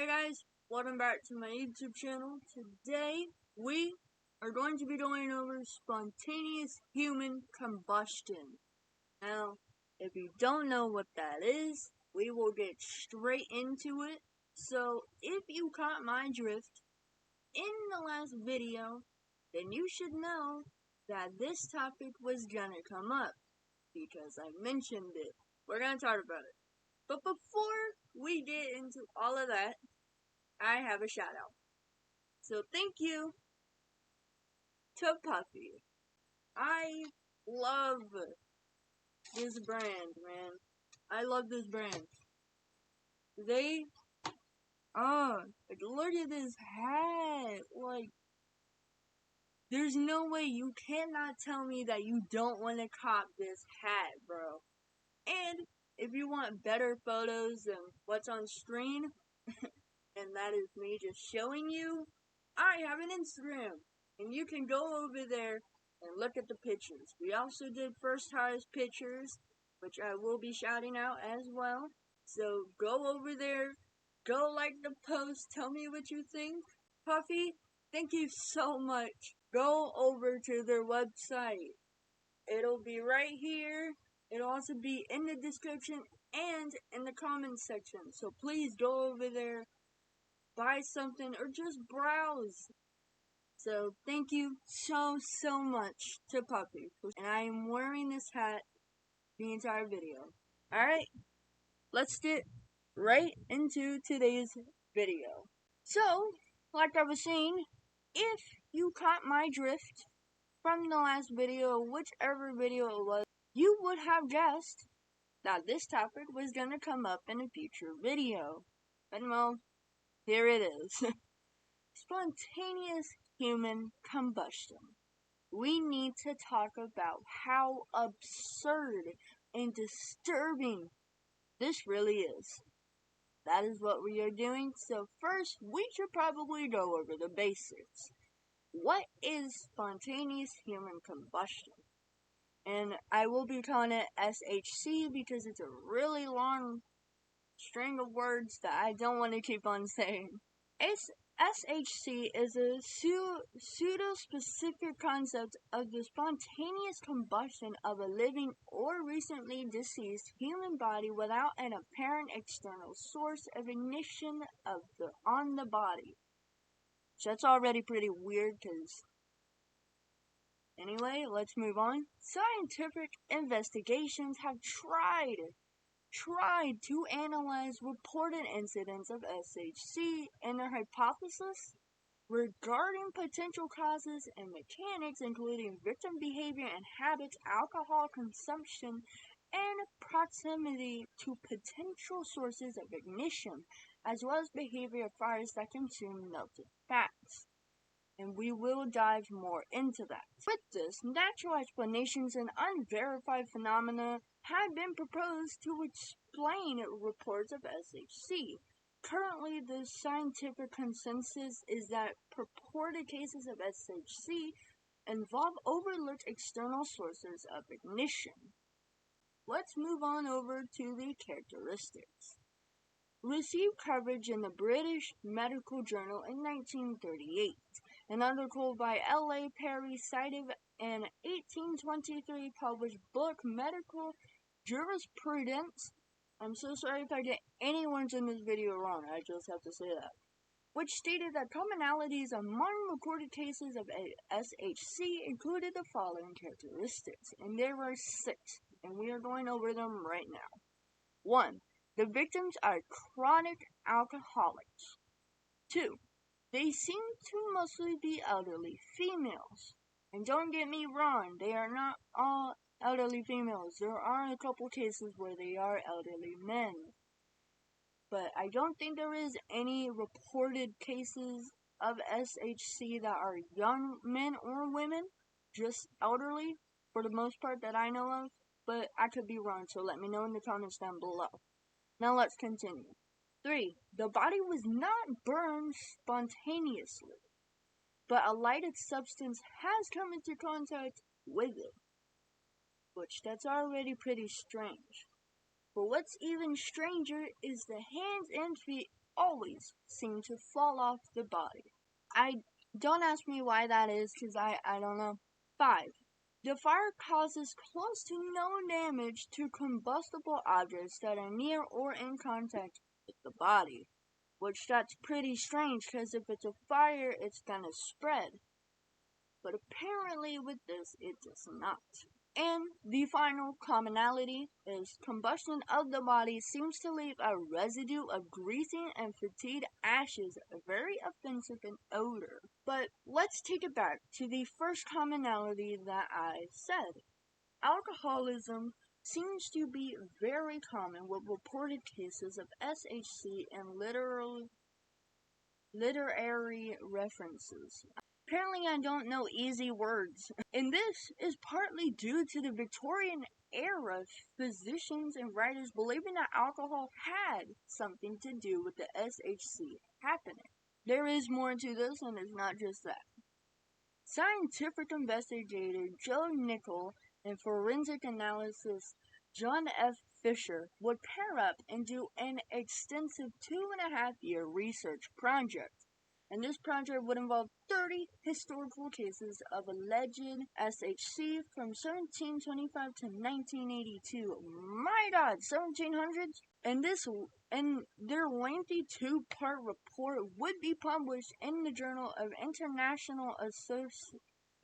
Hey guys, welcome back to my YouTube channel. Today, we are going to be going over spontaneous human combustion. Now, if you don't know what that is, we will get straight into it. So, if you caught my drift in the last video, then you should know that this topic was gonna come up, because I mentioned it. We're gonna talk about it. But before we get into all of that, I have a shout out. So thank you to Puffy. I love this brand, man. I love this brand. Look at this hat. Like, there's no way you cannot tell me that you don't want to cop this hat, bro. And if you want better photos than what's on screen, and that is me just showing you, I have an Instagram, and you can go over there and look at the pictures. We also did first highest pictures, which I will be shouting out as well. So go over there, go like the post, tell me what you think. Puffy, thank you so much. Go over to their website. It'll be right here. It'll also be in the description and in the comments section. So please go over there, buy something, or just browse. So thank you so much to Puppy. And I am wearing this hat the entire video. Alright, let's get right into today's video. So, like I was saying, if you caught my drift from the last video, whichever video it was, you would have guessed that this topic was gonna come up in a future video. And well, here it is. Spontaneous human combustion. We need to talk about how absurd and disturbing this really is. That is what we are doing. So first, we should probably go over the basics. What is spontaneous human combustion? And I will be calling it SHC because it's a really long string of words that I don't want to keep on saying. SHC is a pseudo-specific concept of the spontaneous combustion of a living or recently deceased human body without an apparent external source of ignition on the body. So that's already pretty weird, because anyway, let's move on. Scientific investigations have tried to analyze reported incidents of SHC and their hypothesis regarding potential causes and mechanics, including victim behavior and habits, alcohol consumption, and proximity to potential sources of ignition, as well as behavior of fires that consume melted fats. And we will dive more into that. With this, natural explanations and unverified phenomena have been proposed to explain reports of SHC. Currently, the scientific consensus is that purported cases of SHC involve overlooked external sources of ignition. Let's move on over to the characteristics. Received coverage in the British Medical Journal in 1938. An article by L.A. Perry cited an 1823 published book, Medical Jurisprudence. I'm so sorry if I get any words in this video wrong, I just have to say that. Which stated that commonalities among recorded cases of SHC included the following characteristics, and there were 6, and we are going over them right now. 1. The victims are chronic alcoholics. 2. They seem to mostly be elderly females. And don't get me wrong, they are not all elderly females. There are a couple cases where they are elderly men. But I don't think there is any reported cases of SHC that are young men or women, just elderly, for the most part that I know of. But I could be wrong, so let me know in the comments down below. Now let's continue. 3. The body was not burned spontaneously, but a lighted substance has come into contact with it, which that's already pretty strange. But what's even stranger is the hands and feet always seem to fall off the body. Don't ask me why that is, because I don't know. 5. The fire causes close to no damage to combustible objects that are near or in contact with the body. Which that's pretty strange, because if it's a fire, it's gonna spread. But apparently with this, it does not. And the final commonality is combustion of the body seems to leave a residue of greasy and fatigued ashes, very offensive in odor. But let's take it back to the first commonality that I said. Alcoholism seems to be very common with reported cases of SHC and literary references. Apparently I don't know easy words. And this is partly due to the Victorian era physicians and writers believing that alcohol had something to do with the SHC happening. There is more to this, and it's not just that. Scientific investigator Joe Nichol and forensic analysis John F. Fisher would pair up and do an extensive 2.5-year research project. And this project would involve 30 historical cases of alleged SHC from 1725 to 1982. My God, 1700s? And their lengthy 2-part report would be published in the Journal of International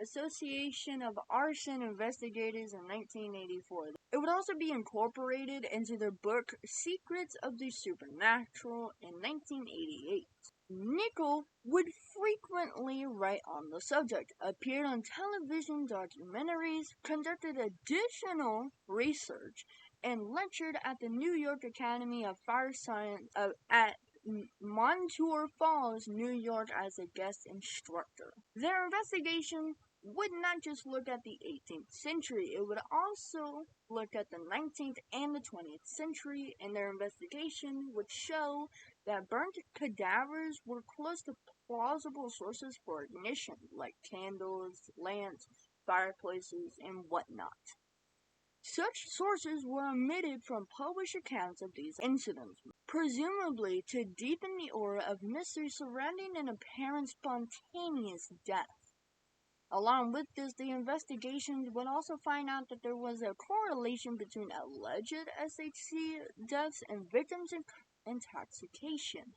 Association of Arson Investigators in 1984. It would also be incorporated into their book Secrets of the Supernatural in 1988. Nichol would frequently write on the subject, appeared on television documentaries, conducted additional research, and lectured at the New York Academy of Fire Science at Montour Falls, New York as a guest instructor. Their investigation would not just look at the 18th century, it would also look at the 19th and the 20th century, and their investigation would show that burnt cadavers were close to plausible sources for ignition, like candles, lamps, fireplaces, and whatnot. Such sources were omitted from published accounts of these incidents, presumably to deepen the aura of mystery surrounding an apparent spontaneous death. Along with this, the investigations would also find out that there was a correlation between alleged SHC deaths and victims' intoxication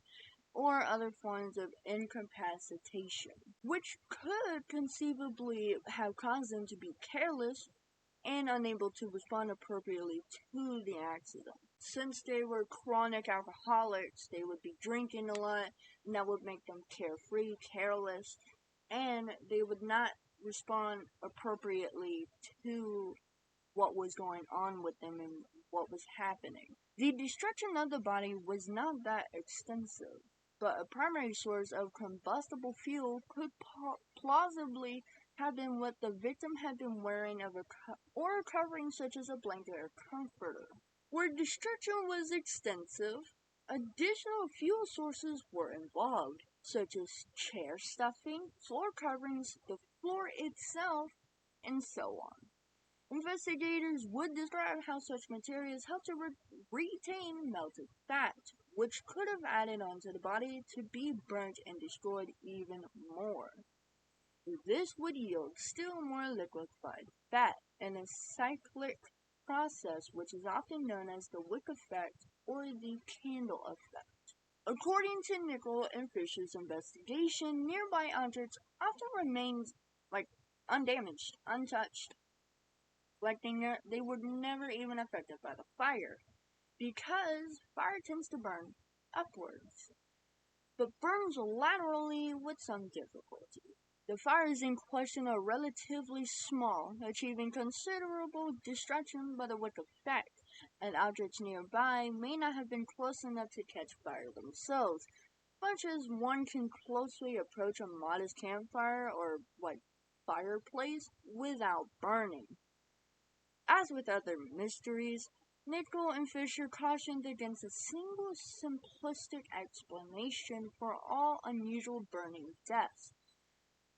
or other forms of incapacitation, which could conceivably have caused them to be careless and unable to respond appropriately to the accident. Since they were chronic alcoholics, they would be drinking a lot, and that would make them carefree, careless, and they would not respond appropriately to what was going on with them and what was happening. The destruction of the body was not that extensive, but a primary source of combustible fuel could plausibly have been what the victim had been wearing or a covering such as a blanket or comforter. Where destruction was extensive, additional fuel sources were involved, such as chair stuffing, floor coverings, the floor itself, and so on. Investigators would describe how such materials helped to retain melted fat, which could have added onto the body to be burnt and destroyed even more. This would yield still more liquefied fat in a cyclic process which is often known as the wick effect or the candle effect. According to Nichol and Fisher's investigation, nearby objects often remained undamaged, untouched, like they were never even affected by the fire, because fire tends to burn upwards, but burns laterally with some difficulty. The fires in question are relatively small, achieving considerable destruction by the wick effect, and objects nearby may not have been close enough to catch fire themselves, much as one can closely approach a modest campfire or fireplace without burning. As with other mysteries, Nichol and Fisher cautioned against a single simplistic explanation for all unusual burning deaths,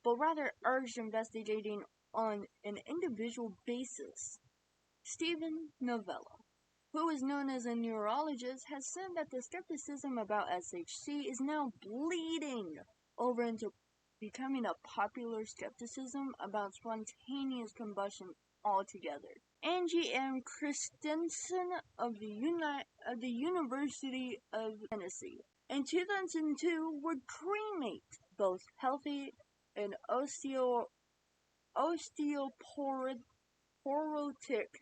but rather urged investigating on an individual basis. Stephen Novella, who is known as a neurologist, has said that the skepticism about SHC is now bleeding over into becoming a popular skepticism about spontaneous combustion altogether. Angie M. Christensen of the University of Tennessee in 2002 would cremate both healthy and osteoporotic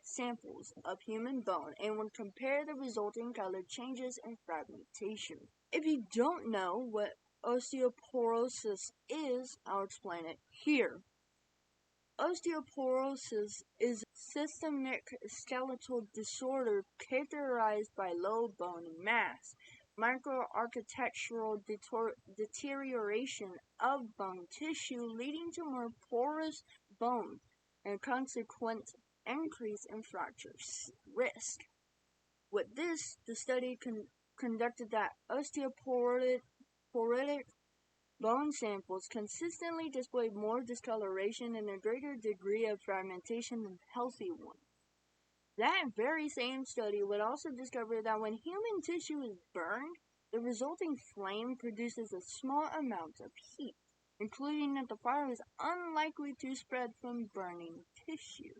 samples of human bone and would compare the resulting color changes and fragmentation. If you don't know what osteoporosis is, I'll explain it here. Osteoporosis is a systemic skeletal disorder characterized by low bone mass, microarchitectural deterioration of bone tissue leading to more porous bone and consequent increase in fracture risk. With this, the study conducted that osteoporotic bone samples consistently displayed more discoloration and a greater degree of fragmentation than healthy ones. That very same study would also discover that when human tissue is burned, the resulting flame produces a small amount of heat, including that the fire is unlikely to spread from burning tissue.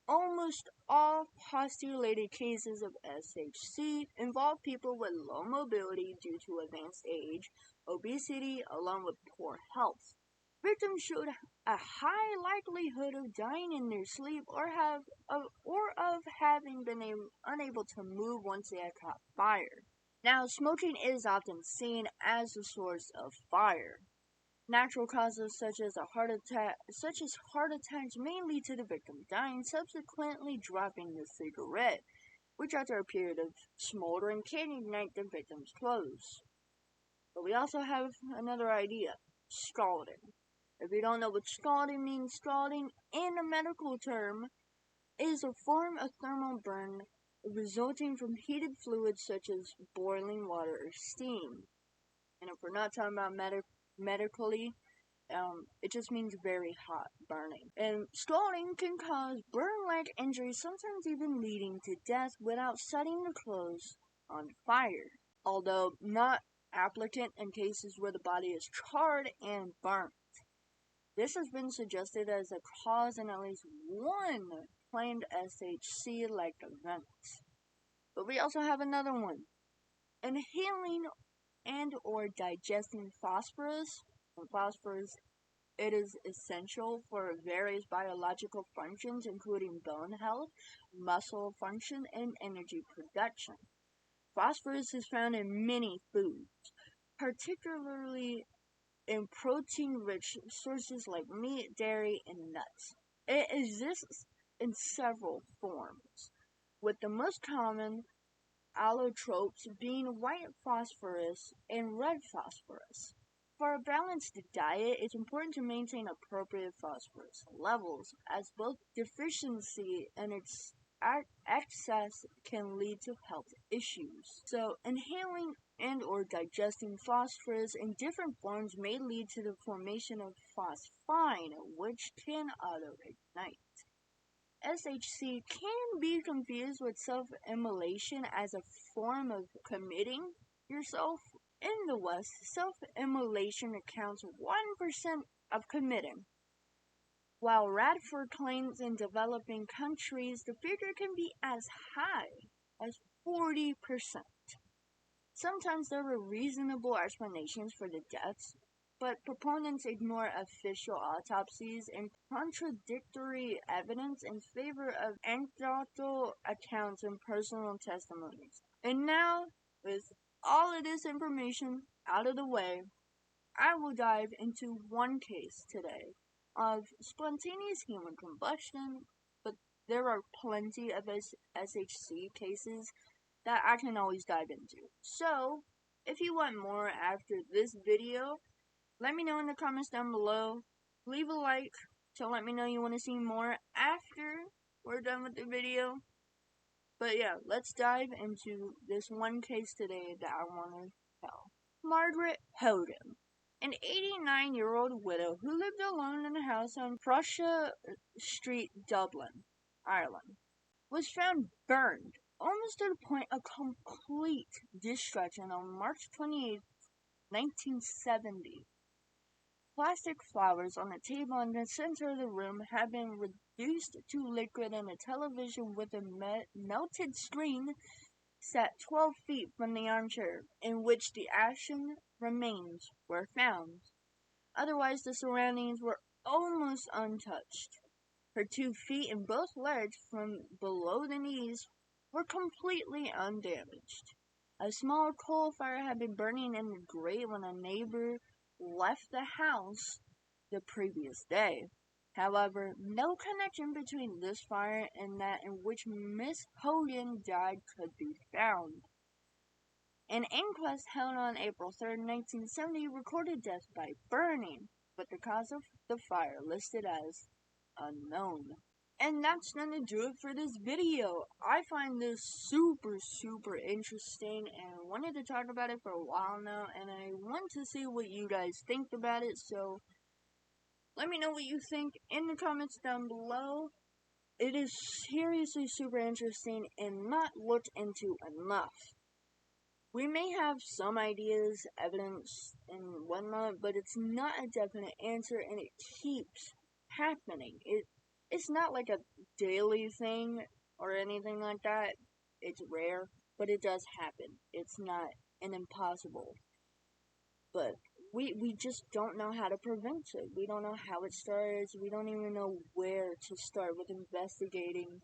Almost all postulated cases of SHC involve people with low mobility due to advanced age, obesity, along with poor health. Victims showed a high likelihood of dying in their sleep or of having been unable to move once they had caught fire. Now, smoking is often seen as the source of fire. Natural causes such as heart attacks may lead to the victim dying, subsequently dropping the cigarette, which after a period of smoldering can ignite the victim's clothes. But we also have another idea, scalding. If you don't know what scalding means, scalding in a medical term is a form of thermal burn resulting from heated fluids such as boiling water or steam. And if we're not talking about medically, it just means very hot burning. And scalding can cause burn-like injuries, sometimes even leading to death without setting the clothes on fire, although not applicant in cases where the body is charred and burnt. This has been suggested as a cause in at least one claimed SHC-like event. But we also have another one. Inhaling and or digesting phosphorus. And phosphorus, it is essential for various biological functions including bone health, muscle function, and energy production. Phosphorus is found in many foods, particularly in protein-rich sources like meat, dairy, and nuts. It exists in several forms, with the most common allotropes being white phosphorus and red phosphorus. For a balanced diet, it's important to maintain appropriate phosphorus levels, as both deficiency and excess can lead to health issues. So, inhaling and or digesting phosphorus in different forms may lead to the formation of phosphine, which can auto-ignite. SHC can be confused with self-immolation as a form of committing yourself. In the West, self-immolation accounts 1% of committing, while Radford claims in developing countries the figure can be as high as 40%. Sometimes there were reasonable explanations for the deaths, but proponents ignore official autopsies and contradictory evidence in favor of anecdotal accounts and personal testimonies. And now, with all of this information out of the way, I will dive into one case today of spontaneous human combustion, but there are plenty of SHC cases that I can always dive into. So, if you want more after this video, let me know in the comments down below. Leave a like to let me know you want to see more after we're done with the video. But yeah, let's dive into this one case today that I want to tell. Margaret Howden, an 89-year-old widow who lived alone in a house on Prussia Street, Dublin, Ireland, was found burned almost to the point of complete destruction on March 28th, 1970. Plastic flowers on a table in the center of the room had been reduced to liquid, and a television with a melted screen sat 12 feet from the armchair in which the ashen remains were found. Otherwise, the surroundings were almost untouched. Her 2 feet and both legs from below the knees were completely undamaged. A small coal fire had been burning in the grate when a neighbor left the house the previous day. However, no connection between this fire and that in which Miss Hogan died could be found. An inquest held on April 3rd, 1970 recorded death by burning, but the cause of the fire listed as unknown. And that's gonna do it for this video. I find this super interesting and wanted to talk about it for a while now, and I want to see what you guys think about it, so let me know what you think in the comments down below. It is seriously super interesting and not looked into enough. We may have some ideas, evidence, and whatnot, but it's not a definite answer, and it keeps happening. It's not like a daily thing or anything like that. It's rare, but it does happen. It's not an impossible. But we just don't know how to prevent it. We don't know how it starts. We don't even know where to start with investigating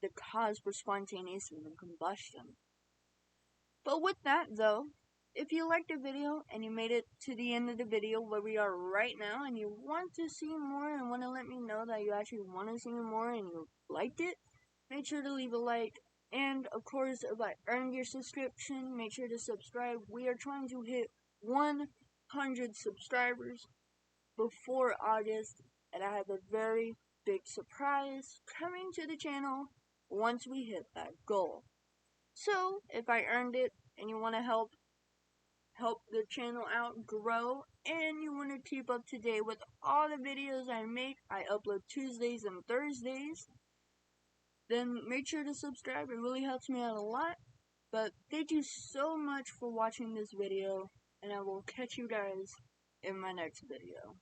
the cause for spontaneous combustion. But with that though, if you liked the video and you made it to the end of the video where we are right now and you want to see more and want to let me know that you actually want to see more and you liked it, make sure to leave a like. And of course, if I earned your subscription, make sure to subscribe. We are trying to hit 100 subscribers before August, and I have a very big surprise coming to the channel once we hit that goal. So, if I earned it and you want to help the channel out grow and you want to keep up to date with all the videos I make, I upload Tuesdays and Thursdays, then make sure to subscribe. It really helps me out a lot. But thank you so much for watching this video, and I will catch you guys in my next video.